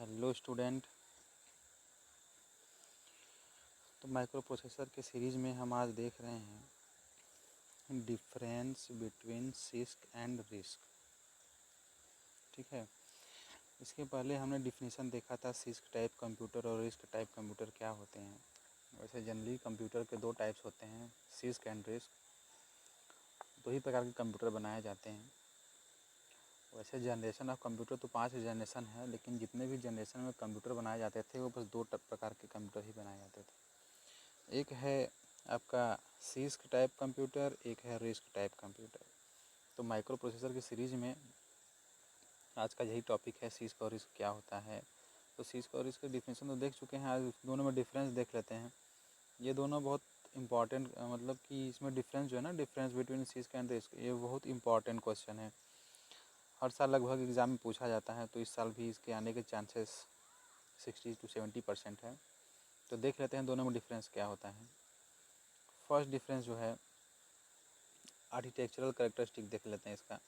Hello student. तो micro processor के series में हम आज देख रहे हैं difference between six and risk. ठीक है, इसके पहले हमने डिफिनीसन देखा था सिस्क टाइप कंप्यूटर और रिस्क टाइप कंप्यूटर क्या होते हैं। वैसे जनरली कंप्यूटर के दो टाइप्स होते हैं, सिस्क एंड रिस्क। दो ही प्रकार के कंप्यूटर बनाए जाते हैं। वैसे जनरेशन ऑफ कंप्यूटर तो 5 जनरेशन है, लेकिन जितने भी जनरेशन में कंप्यूटर बनाए जाते थे वो बस दो प्रकार के कंप्यूटर ही बनाए जाते थे। एक है आपका सिस्क टाइप कंप्यूटर, एक है रिस्क टाइप कंप्यूटर। तो माइक्रो प्रोसेसर की सीरीज़ में आज का यही टॉपिक है, सिस्क और रिस्क क्या होता है। तो सिस्क और रिस्क के डिफिनेशन तो देख चुके हैं, आज दोनों में डिफरेंस देख लेते हैं। ये दोनों बहुत इंपॉर्टेंट, मतलब कि इसमें डिफरेंस जो है ना, difference between six and risk, ये बहुत इंपॉर्टेंट क्वेश्चन है। हर साल लगभग एग्ज़ाम में पूछा जाता है, तो इस साल भी इसके आने के चांसेस 60 to 70% है। तो देख लेते हैं दोनों में डिफरेंस क्या होता है। फर्स्ट डिफरेंस जो है आर्किटेक्चरल कैरेक्टरिस्टिक देख लेते हैं इसका।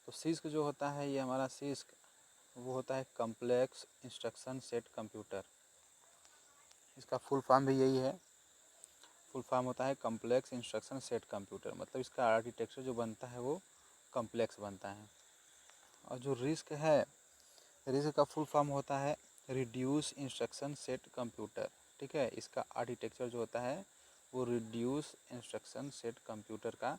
तो सिस्क जो होता है, ये हमारा सिस्क वो होता है कम्प्लेक्स इंस्ट्रक्शन सेट कंप्यूटर। इसका फुल फॉर्म भी यही है, फुल फॉर्म होता है कम्प्लेक्स इंस्ट्रक्शन सेट कंप्यूटर। मतलब इसका आर्किटेक्चर जो बनता है वो कम्प्लेक्स बनता है। और जो रिस्क है, रिस्क का फुल फॉर्म होता है रिड्यूस इंस्ट्रक्शन सेट कंप्यूटर। ठीक है, इसका आर्किटेक्चर जो होता है वो रिड्यूस इंस्ट्रक्शन सेट कंप्यूटर का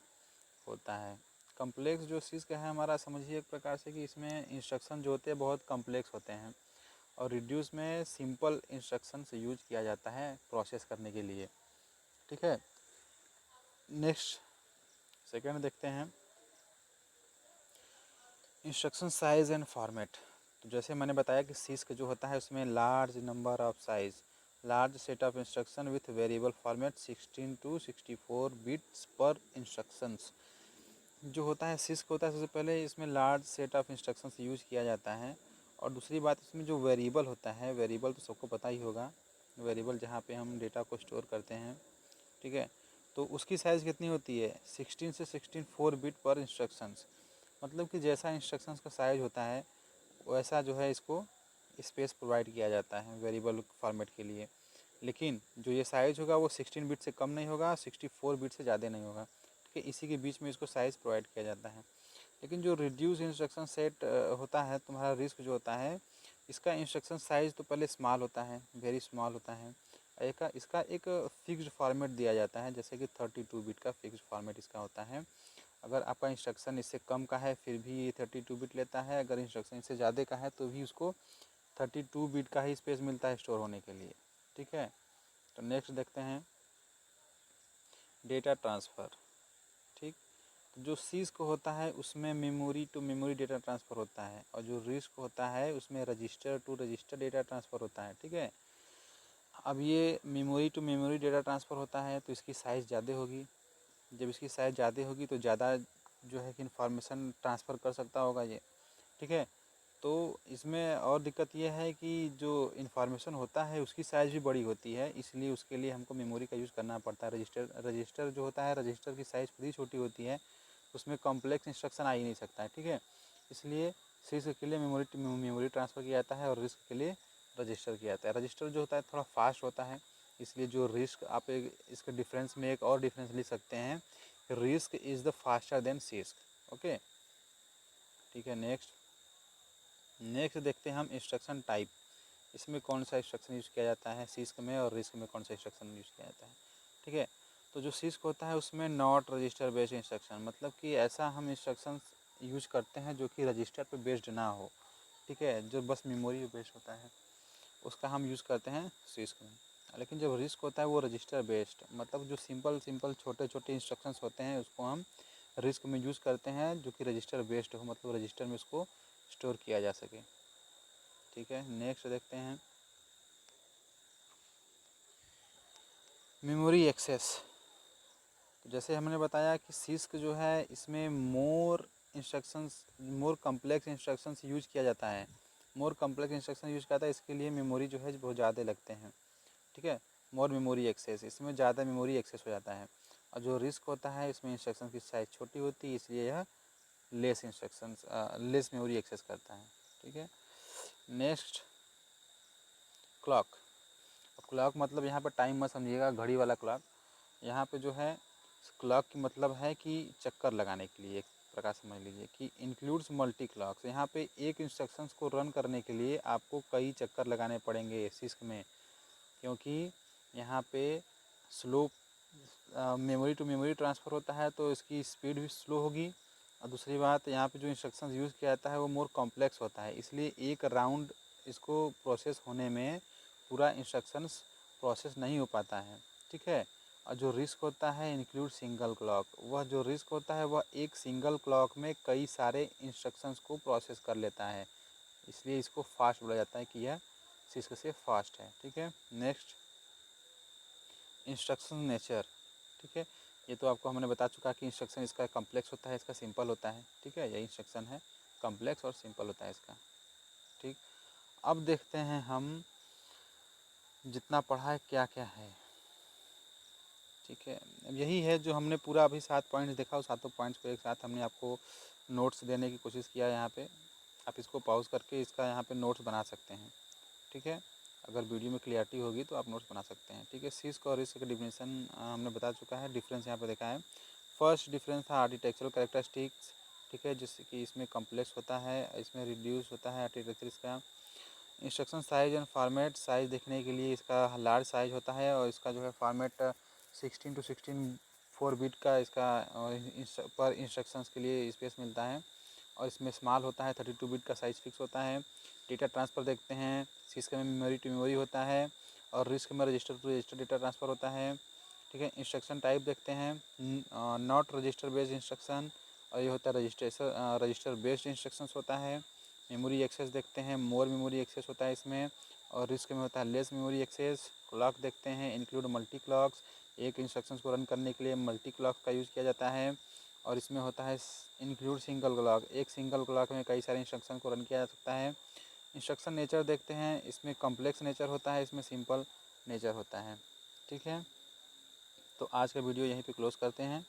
होता है। कम्प्लेक्स जो सिस्क है हमारा, समझिए एक प्रकार से कि इसमें इंस्ट्रक्शन जो होते हैं बहुत कम्प्लेक्स होते हैं, और रिड्यूस में सिंपल इंस्ट्रक्शन से यूज किया जाता है प्रोसेस करने के लिए। ठीक है, नेक्स्ट सेकेंड देखते हैं इंस्ट्रक्शन साइज़ एंड फॉर्मेट। तो जैसे मैंने बताया कि सिस्क जो होता है उसमें large number of size, large set of instruction with variable format 16 to 64 bits पर इंस्ट्रक्शंस जो होता है, सिस्क होता है। सबसे पहले इसमें large set of instructions use किया जाता है। और दूसरी बात, इसमें जो वेरिएबल होता है, वेरिएबल तो सबको पता ही होगा, वेरिएबल जहाँ पे हम डेटा को स्टोर करते हैं। ठीक है, तो उसकी साइज़ कितनी होती है, 16 से 64 बिट पर इंस्ट्रक्शंस। मतलब कि जैसा इंस्ट्रक्शंस का साइज़ होता है वैसा जो है इसको स्पेस प्रोवाइड किया जाता है वेरिएबल फॉर्मेट के लिए। लेकिन जो ये साइज़ होगा वो 16 बिट से कम नहीं होगा, 64 बिट से ज़्यादा नहीं होगा। ठीक है, इसी के बीच में इसको साइज़ प्रोवाइड किया जाता है। लेकिन जो रिड्यूस इंस्ट्रक्शन सेट होता है, तुम्हारा रिस्क जो होता है, इसका इंस्ट्रक्शन साइज़ तो पहले स्मॉल होता है, वेरी स्मॉल होता है। इसका एक फिक्स्ड फॉर्मेट दिया जाता है, जैसे कि 32 बिट का फिक्स्ड फॉर्मेट इसका होता है। अगर आपका इंस्ट्रक्शन इससे कम का है फिर भी ये 32 बिट लेता है, अगर इंस्ट्रक्शन इससे ज़्यादा का है तो भी उसको 32 बिट का ही स्पेस मिलता है स्टोर होने के लिए। ठीक है, तो नेक्स्ट देखते हैं डेटा ट्रांसफ़र। ठीक, तो जो सिस्क होता है उसमें memory to memory data transfer होता है, और जो रिस्क होता है उसमें register to register data transfer होता है। ठीक है, अब ये memory to memory data transfer होता है तो इसकी साइज़ ज़्यादा होगी। जब इसकी साइज़ ज़्यादा होगी तो ज़्यादा जो है कि इन्फॉर्मेशन ट्रांसफ़र कर सकता होगा ये। ठीक है, तो इसमें और दिक्कत ये है कि जो इन्फॉर्मेशन होता है उसकी साइज़ भी बड़ी होती है, इसलिए उसके लिए हमको मेमोरी का यूज़ करना पड़ता है। रजिस्टर जो होता है, रजिस्टर की साइज़ खुद ही छोटी होती है, उसमें कॉम्प्लेक्स इंस्ट्रक्शन आ ही नहीं सकता है। ठीक है, इसलिए सिस्क के लिए मेमोरी टू मेमोरी ट्रांसफ़र किया जाता है और रिस्क के लिए रजिस्टर किया जाता है। रजिस्टर जो होता है थोड़ा फास्ट होता है, इसलिए जो रिस्क आप इसके डिफरेंस में एक और डिफरेंस लिख सकते हैं, risk is the faster than six. Okay, ठीक है। नेक्स्ट देखते हैं हम इंस्ट्रक्शन टाइप। इसमें कौन सा इंस्ट्रक्शन यूज़ किया जाता है सिस्क में, और रिस्क में कौन सा इंस्ट्रक्शन यूज़ किया जाता है। ठीक है, तो जो सिस्क होता है उसमें नॉट रजिस्टर बेस्ड इंस्ट्रक्शन, मतलब कि ऐसा हम इंस्ट्रक्शन यूज करते हैं जो कि रजिस्टर पे बेस्ड ना हो। ठीक है, जो बस मेमोरी पे बेस्ड होता है उसका हम यूज़ करते हैं सिस्क में। लेकिन जब रिस्क होता है वो रजिस्टर बेस्ड, मतलब जो सिंपल छोटे छोटे इंस्ट्रक्शंस होते हैं उसको हम रिस्क में यूज़ करते हैं, जो कि रजिस्टर बेस्ड हो, मतलब रजिस्टर में उसको स्टोर किया जा सके। ठीक है, नेक्स्ट देखते हैं मेमोरी एक्सेस। तो जैसे हमने बताया कि सिस्क जो है इसमें मोर कम्प्लेक्स इंस्ट्रक्शंस यूज किया जाता है, मोर कम्प्लेक्स इंस्ट्रक्शन यूज किया जाता है, इसके लिए मेमोरी जो है बहुत ज़्यादा लगते हैं। ठीक है, मोर मेमोरी एक्सेस, इसमें ज़्यादा मेमोरी एक्सेस हो जाता है। और जो रिस्क होता है इसमें इंस्ट्रक्शन की साइज़ छोटी होती है, इसलिए यह लेस मेमोरी एक्सेस करता है। ठीक है, नेक्स्ट क्लॉक। अब क्लॉक मतलब यहाँ पे टाइम मत समझिएगा घड़ी वाला क्लॉक, यहाँ पे जो है क्लॉक की मतलब है कि चक्कर लगाने के लिए, एक प्रकार समझ लीजिए कि इंक्लूड्स मल्टी क्लॉक्स। यहाँ पे एक इंस्ट्रक्शंस को रन करने के लिए आपको कई चक्कर लगाने पड़ेंगे सिस्क में, क्योंकि यहाँ पे slow memory to memory transfer होता है तो इसकी स्पीड भी स्लो होगी। और दूसरी बात, यहाँ पे जो इंस्ट्रक्शंस यूज़ किया जाता है वो मोर कॉम्प्लेक्स होता है, इसलिए एक राउंड इसको प्रोसेस होने में पूरा इंस्ट्रक्शंस प्रोसेस नहीं हो पाता है, ठीक है। और जो रिस्क होता है इंक्लूड सिंगल क्लॉक, वह जो रिस्क होता है वह एक सिंगल क्लॉक में कई सारे इंस्ट्रक्शंस को प्रोसेस कर लेता है, इसलिए इसको फास्ट बोला जाता है कि यह सिस्क से फास्ट है, ठीक है। नेक्स्ट, इंस्ट्रक्शन नेचर, ठीक है। ये तो आपको हमने बता चुका कि इंस्ट्रक्शन इसका कॉम्प्लेक्स होता है, इसका सिंपल होता है, ठीक है। यही इंस्ट्रक्शन है, कॉम्प्लेक्स और सिंपल होता है इसका, ठीक। अब देखते हैं हम जितना पढ़ा है क्या क्या है, ठीक है। अब यही है जो हमने पूरा अभी 7 पॉइंट्स देखा, उस 7 पॉइंट्स को एक साथ हमने आपको नोट्स देने की कोशिश किया है यहाँ पे। आप इसको पॉज करके इसका यहाँ पे नोट्स बना सकते हैं, ठीक है। अगर वीडियो में क्लियरिटी होगी तो आप नोट्स बना सकते हैं, ठीक है। सिस्क और रिस्क का डिफिनेशन हमने बता चुका है, डिफरेंस यहाँ पे देखा है। फर्स्ट डिफरेंस था आर्किटेक्चरल कैरेक्टरिस्टिक्स, ठीक है, जिससे कि इसमें कॉम्प्लेक्स होता है, इसमें रिड्यूस होता है आर्किटेक्चर इसका। Instruction size and format, size देखने के लिए इसका लार्ज साइज होता है और इसका जो है फॉर्मेट 16 to 16 4 बिट का इसका पर इंस्ट्रक्शंस के लिए स्पेस मिलता है। और इसमें स्मॉल होता है, 32 बिट का साइज़ फिक्स होता है। डेटा ट्रांसफ़र देखते हैं, सिस्क में मेमोरी टू मेमोरी होता है और रिस्क में register to register data transfer होता है, ठीक है। इंस्ट्रक्शन टाइप देखते हैं, नॉट रजिस्टर बेस्ड इंस्ट्रक्शन, और ये होता है रजिस्टर बेस्ड इंस्ट्रक्शंस होता है। मेमोरी एक्सेस देखते हैं, मोर मेमोरी एक्सेस होता है इसमें, और रिस्क में होता है लेस मेमोरी एक्सेस। क्लॉक देखते हैं, इंक्लूड मल्टी क्लॉक्स, एक इंस्ट्रक्शंस को रन करने के लिए मल्टी क्लॉक का यूज़ किया जाता है। और इसमें होता है इंक्लूड सिंगल क्लॉक, एक सिंगल क्लॉक में कई सारे इंस्ट्रक्शन को रन किया जा सकता है। इंस्ट्रक्शन नेचर देखते हैं, इसमें कॉम्प्लेक्स नेचर होता है, इसमें सिंपल नेचर होता है, ठीक है। तो आज का वीडियो यहीं पे क्लोज़ करते हैं।